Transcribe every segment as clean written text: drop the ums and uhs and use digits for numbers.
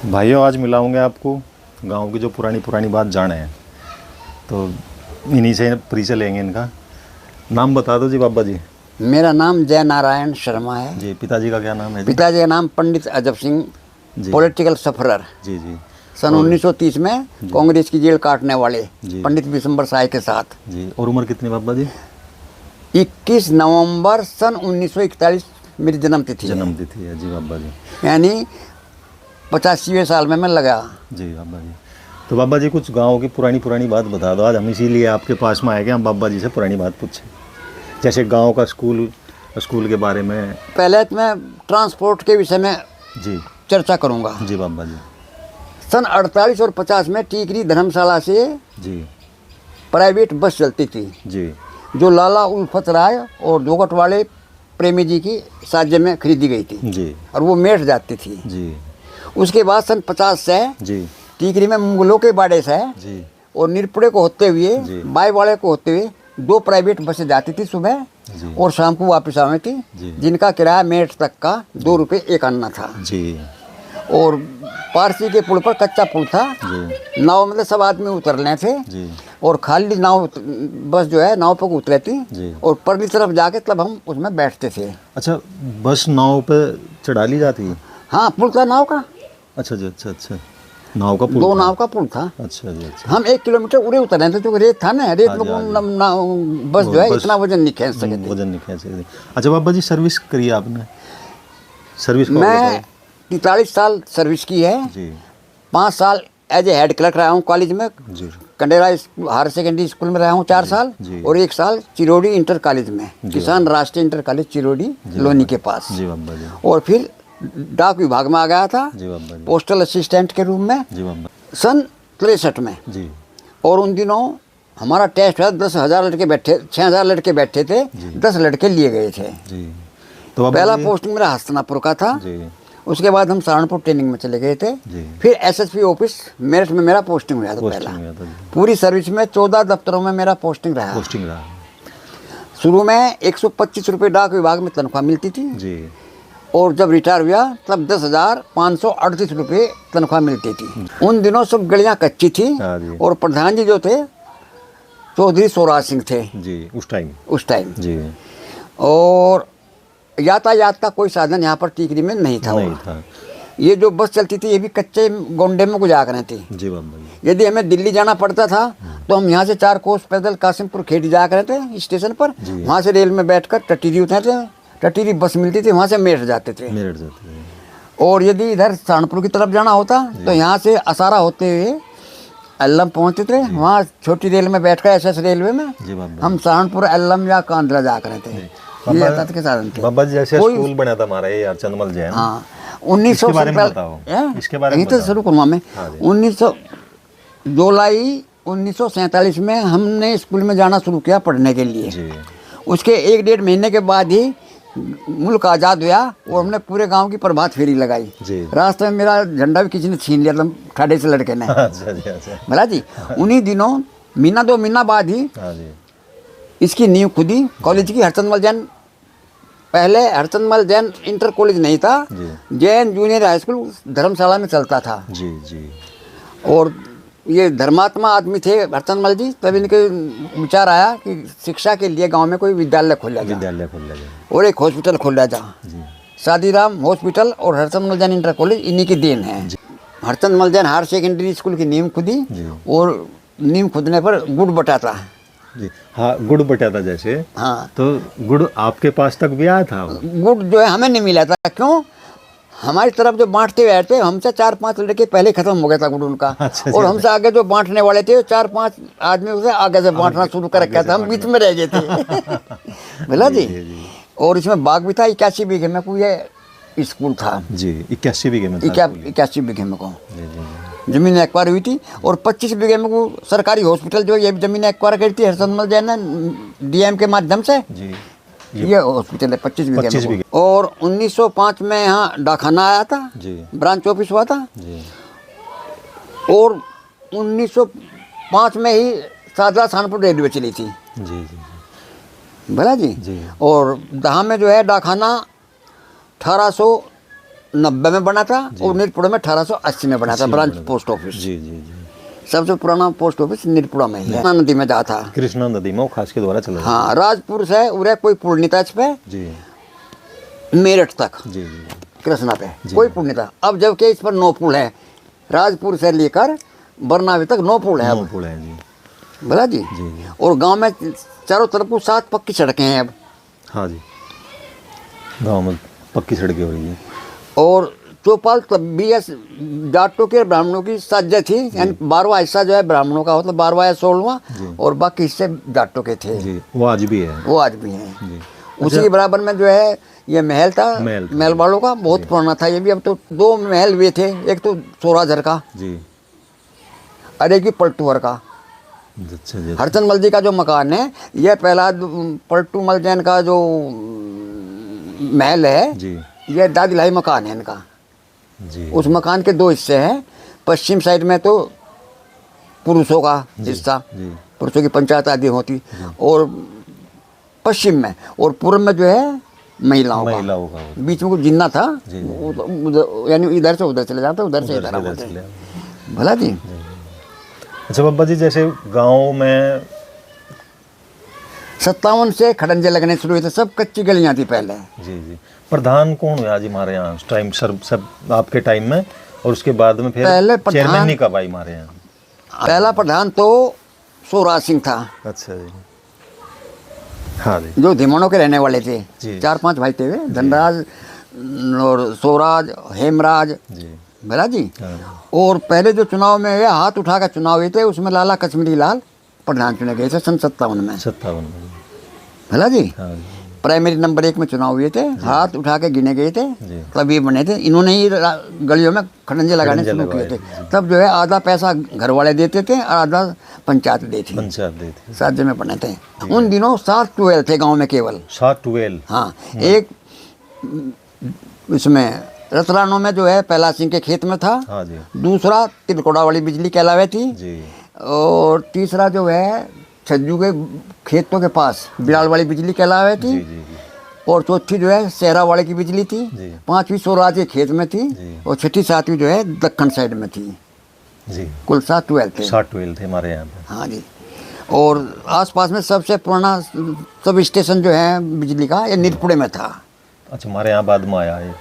भाइयों, आज मिलाऊंगे आपको गांव की जो पुरानी पुरानी बात जाने हैं, तो इन्हीं से परिचय लेंगे। इनका नाम बता दो जी बाबा जी। मेरा नाम जय नारायण शर्मा है जी। पिताजी का क्या नाम है जी? पिताजी का नाम पंडित अजब सिंह, जी। Political sufferer. जी जी। सन 1930 में कांग्रेस की जेल काटने वाले जी। पंडित विशंबर साय के साथ। जी। और उम्र कितनी बाबा जी? 21 नवंबर सन 1941 मेरी जन्म तिथि जन्म तिथि है जी बाबा जी। यानी 85वें साल में मैं लगा। जी बाबा जी। तो बाबा जी कुछ गांव की पुरानी पुरानी बात बता दो। आज हम इसीलिए आपके पास में आए कि हम बाबा जी से पुरानी बात पूछें, जैसे गांव का स्कूल के बारे में। पहले तो मैं ट्रांसपोर्ट के विषय में जी चर्चा करूंगा। जी बाबा जी। सन 48 और 50 में टीकरी धर्मशाला से जी प्राइवेट बस चलती थी, जी जो लाला उल्फत राय और जोगट वाले प्रेमी जी की साझे में खरीदी गई थी जी और वो मेट जाती थी। जी उसके बाद सन 50 से जी टीकरी में मुगलों के बाड़े से जी और निरपुड़े को होते हुए जी। बाई वाले को होते हुए 2 प्राइवेट बसें जाती थी सुबह जी। और शाम को वापस आने थी, जी। जिनका किराया मेट तक का 2 रुपये एक अन्ना था। जी और पारसी के पुल पर कच्चा पुल था, जी नाव मतलब सब आदमी उतरने थे जी और खाली नाव बस जो है नाव पर उतरे थी जी। और परली तरफ जाके तब हम उसमें बैठते थे। अच्छा, बस नाव पे चढ़ा ली जाती है? हाँ, पुल था नाव का। अच्छा जी। अच्छा अच्छा। नाव का पुल 2 था। नाव का पुल था। अच्छा जी। अच्छा। हम 1 किलोमीटर उड़े उतरे थे, क्योंकि रेत था ना, रेत हाँ में जी, हाँ बस जो है बस- इतना वजन नहीं खींच सके थे। वजन नहीं खींच सकते। अच्छा बाबा जी, सर्विस करी आपने? सर्विस का मैं 43 साल सर्विस की है। जी 5 साल एज ए हेड क्लर्क रहा हूँ कॉलेज में, जी कंडेरा हायर सेकेंडरी स्कूल में रहा हूँ 4 साल जी। और 1 साल चिरोड़ी इंटर कॉलेज में, किसान राष्ट्रीय इंटर कॉलेज चिरोड़ी लोनी के पास। जी बाबा जी। और फिर डाक विभाग में आ गया था जी बाबा जी। पोस्टल असिस्टेंट के रूप में जी बाबा सन 63 में। जी और उन दिनों हमारा टेस्ट हुआ, 10,000 लड़के बैठे, 6,000 लड़के बैठे थे, 10 लड़के लिए गए थे। जी। तो बाबा पहला जी- पोस्टिंग मेरा हस्तनापुर का था। जी उसके बाद हम सहारनपुर ट्रेनिंग में चले गए थे। जी। फिर एसएसपी ऑफिस मेरठ में मेरा पोस्टिंग हुआ था पोस्टिंग पहला। हुआ था जी। पूरी सर्विस में 14 दफ्तरों में मेरा पोस्टिंग रहा। पोस्टिंग रहा। शुरू में 125 रुपये डाक विभाग में तनख्वाह मिलती थी जी और जब रिटायर हुआ तब 10,538 रुपये तनख्वाह मिलती थी। उन दिनों सब गलियाँ कच्ची थी हाँ जी। और प्रधान जी जो थे चौधरी स्वराज सिंह थे जी। उस टाइम उस टाइम। जी और यातायात का कोई साधन यहाँ पर टीकरी में नहीं था। नहीं था। ये जो बस चलती थी ये भी कच्चे गोंडे में गुजार रही थी। जी बाबा जी। यदि हमें दिल्ली जाना पड़ता था तो हम यहाँ से 4 कोस पैदल कासिमपुर खेड़ी जाया करते थे स्टेशन पर। वहाँ से रेल में बैठकर टटीरी उतरते थे, टटीरी बस मिलती थी, वहाँ से मेरठ जाते थे। मेरठ जाते हैं। और यदि इधर सहारनपुर की तरफ जाना होता तो यहाँ से असारा होते हुए एल्लम पहुँचते थे। वहाँ छोटी रेल में बैठकर एसएस रेलवे में जी बाबा। हम सहारनपुर एल्लम या कांदला जा करते थे। ये यातायात के साधन थे। बाबा जी, जैसे कोई- स्कूल बना था हमारा ये चंदमल जैन। हाँ, 1900 इसके बारे में से बताओ। हैं? इसके बारे में यहीं तो बताओ। शुरू करूँगा मैं। हाँ जी। 1900 जुलाई 1947 में हमने स्कूल में जाना शुरू किया पढ़ने के लिए। जी उसके 1-1.5 महीने के बाद ही मुल्क आज़ाद हुआ और हमने पूरे गांव की प्रभात फेरी लगाई। जी। रास्ते में मेरा झंडा भी किसी ने छीन लिया था, ठाडे से लड़के ने। अच्छा जी। अच्छा। भला जी, उन्हीं दिनों महीना 2 महीना बाद ही हाँ जी। इसकी नींव खुदी कॉलेज की। हरचंदमल जैन, पहले हरचंदमल जैन इंटर कॉलेज नहीं था, जी। जैन जूनियर हाई स्कूल धर्मशाला में चलता था। जी जी और ये धर्मात्मा आदमी थे हरचंदमल जी, तब इनके विचार आया कि शिक्षा के लिए गांव में कोई विद्यालय खोला जाए विद्यालय खोल लगे। और एक हॉस्पिटल खोला जाए। जी शादीराम हॉस्पिटल और हरचंदमल जैन इंटर कॉलेज इन्हीं की देन है। हरचंदमल जैन हायर सेकेंडरी स्कूल की नींव खुदी जी। और नींव खुदने पर गुड़ बटाता। जी। हाँ, गुड़ बटा था जैसे। हाँ, तो गुड़ आपके पास तक भी आया था? गुड़ जो है हमें नहीं मिला था। क्यों? हमारी तरफ जो बांटते हुए आए थे, हमसे 4-5 लड़के पहले खत्म हो गया था गुड़ उनका। अच्छा जी। और हमसे आगे जो बांटने वाले थे 4-5 आदमी उसे आगे से बांटना शुरू कर रखा था, हम बीच में रह गए थे। बोला जी। और इसमें बाग भी था 81 बीघे में को ये स्कूल था। जी 81 बीघे में था। 81 बीघे में को जी जी जमीन एक्वायर हुई थी। और 25 बीघे में को सरकारी हॉस्पिटल जो ये जमीन एक्वायर करी थी हरचंदमल जैन ने डीएम के माध्यम से। जी। ये हॉस्पिटल है 25 बीघे 25 में बीघे। को। और 1905 में यहाँ डाकखाना आया था, जी ब्रांच ऑफिस हुआ था। जी और 1905 में ही सादला सहारनपुर रेलवे चली थी। जी जी भला जी। जी। और दहा में जो है डाकखाना 1800 1890 में बना था और नीरपुड़ा में 1880 में बना था ब्रांच पोस्ट ऑफिस। जी जी जी। सबसे पुराना पोस्ट ऑफिस नीरपुड़ा में ही है। नदी में जा था। कृष्णा नदी में वो खास के द्वारा चला हाँ, राजपुर से उरे कोई पुल नहीं था इस पे, जी मेरठ तक जी जी कृष्णा पे कोई पुल नहीं था। अब जबकि इस पर 9 पुल है, राजपुर से लेकर बरनावी तक 9 पुल है अब, पुल है जी बोला जी। जी जी। और गांव में चारों तरफ को 7 पक्की सड़कें हैं अब। हाँ जी, गाँव में पक्की सड़कें हो रही है। और चौपाल तब भी जाटों के ब्राह्मणों की साझा थी, यानी 12वां हिस्सा जो है ब्राह्मणों का, मतलब 12वां या 16वां, और बाकी हिस्से जाटों के थे जी। वो आज भी है। वो आज भी हैं। जी। उसी के बराबर में जो है ये महल था, महल वालों का बहुत पुराना था ये भी। अब तो 2 महल हुए थे, एक तो सोराझर का जी और एक ही पलटूवर का। अच्छा जी। हरचंद मल जी का जो मकान है, यह पहला पलटू मल जैन का जो महल है, जी यह दादिलाई मकान है इनका। जी। उस मकान के 2 हिस्से हैं। पश्चिम साइड में तो पुरुषों का हिस्सा, जी पुरुषों की पंचायत आदि होती, और पश्चिम में, और पूर्व में जो है महिलाओं का। बीच में कुछ जिन्ना था, यानी इधर से उधर चले जाता, उधर से इधर आते। भला जी। अच्छा बाबा जी, जैसे गांव में 57 से खड़ंजे लगने शुरू हुए थे, सब कच्ची गलियां थी पहले। जी जी। प्रधान कौन हुआ जी हमारे यहाँ उस टाइम, सर सब आपके टाइम में, और उसके बाद में फिर पहले चेयरमैन नहीं कब आई हमारे यहाँ? पहला प्रधान तो सोराज सिंह था। अच्छा जी। हाँ जी। जो धीमानों के रहने वाले थे, जी। 4-5 भाई थे वे, धनराज और सोराज, हेमराज, जी भला जी। हाँ। और पहले जो चुनाव में हुए, हाथ उठा कर चुनाव हुए थे, उसमें लाला कश्मीरी लाल प्रधान चुने गए थे सन 57 में। 57 में। भला जी। हाँ जी। प्राइमरी नंबर 1 में चुनाव हुए थे, हाथ उठा के गिने गए थे, जी। तब ये बने थे। इन्होंने ही गलियों में खड़ंजे लगाने शुरू किए थे। तब जो है आधा पैसा घर वाले देते थे और आधा पंचायत देती, पंचायत देती। साझे में बने थे। उन दिनों 7 ट्वेल थे गांव में केवल। 7 12। हाँ, एक इसमें रतलानो में जो है पहला सिंह के खेत में था। हाँ जी। दूसरा तिलकोड़ा वाली बिजली के अलावे थी। जी। और तीसरा जो है छज्जू के खेतों के पास बिलाल वाली बिजली के अलावे थी। जी जी जी। और चौथी जो है सेहरा वाले की बिजली थी। जी। 5वीं सोराज के खेत में थी। जी। और 6ठी 7वीं जो है दक्कन साइड में थी। जी। कुल 7 ट्वेल्व थे। 7 12 थे हमारे यहाँ पे। हाँ जी। और आसपास में सबसे पुराना सब स्टेशन जो है बिजली का, ये नीरपुड़े में था। अच्छा, हमारे यहाँ बाद में आया है।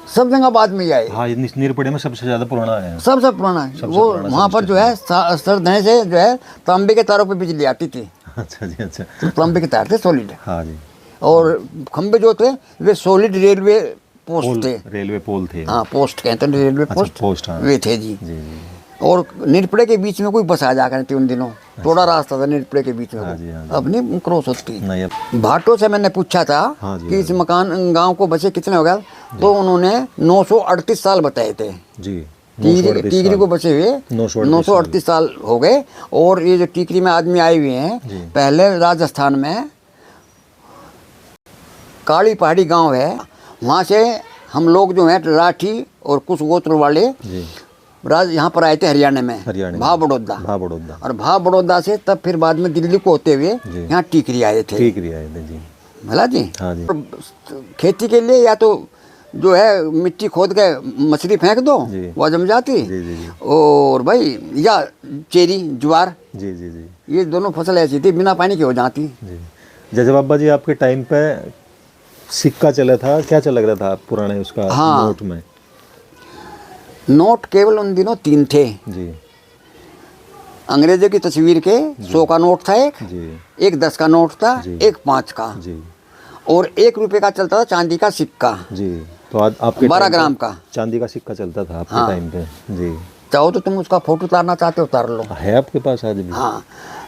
सब जगह बाद में ही आए। हाँ, ये नीरपुड़े में सबसे ज़्यादा पुराना है। सबसे पुराना है वो। वहाँ पर जो है सरदने से जो है तांबे के तारों पे बिजली आती थी। अच्छा जी। अच्छा। तो तांबे के तार थे सॉलिड। हाँ जी। और खंबे जो थे वे सॉलिड रेलवे पोस्ट थे। रेलवे पोल थे। हाँ, पोस्ट कहते हैं रेलवे पोस्ट। पोस्ट, हाँ। वे थे जी। जी जी। और नीरपुड़े के बीच में कोई बस आ जा करती उन दिनों। थोड़ा रास्ता था नीरपुड़े के बीच में। हाँ जी, हाँ जी। अब नहीं क्रॉस होती। नहीं अब। भाटों से मैंने पूछा था हाँ जी, कि इस मकान गांव को बचे कितने हो गए, तो उन्होंने 938 साल बताए थे। जी। टीकरी को बचे हुए 938 साल हो गए। और ये जो टीकरी में आदमी आए हुए हैं, पहले राजस्थान में काली पहाड़ी गांव है, वहाँ से हम लोग जो हैं राठी और कुछ गोत्र वाले यहाँ पर आए थे हरियाणा में, भाव बड़ौदा। और भाव बड़ौदा से तब फिर बाद में दिल्ली को होते हुए यहाँ टीकरी आए थे। जी। भला जी। हाँ जी। खेती के लिए या तो जो है मिट्टी खोद के मछली फेंक दो, वो जम जाती। जी। और भाई या चेरी ज्वार, जी जी जी, ये दोनों फसल ऐसी थी बिना पानी की हो जाती। जी। जैसे बाबा जी आपके टाइम पे सिक्का चला था, क्या चल रहा था पुराने उसका? हाँ, नोट में नोट केवल उन दिनों 3 थे जी। अंग्रेजों की तस्वीर के 100 का नोट था एक जी। एक 10 का नोट था, एक 5 का जी। और 1 रुपये का चलता था चांदी का सिक्का जी। तो आज आपके 12 ग्राम का चांदी का सिक्का चलता था आपके हाँ। टाइम पे जी। चाहो तो तुम उसका फोटो उतारना चाहते हो उतार लो। है आपके पास आज भी? हाँ,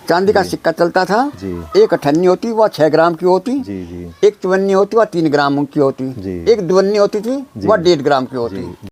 चांदी का सिक्का चलता था जी। एक अठन्नी होती वह 6 ग्राम की होती। जी जी। एक चवन्नी होती वह 3 ग्राम की होती। जी। एक दुवन्नी होती थी वह 1.5 ग्राम की होती।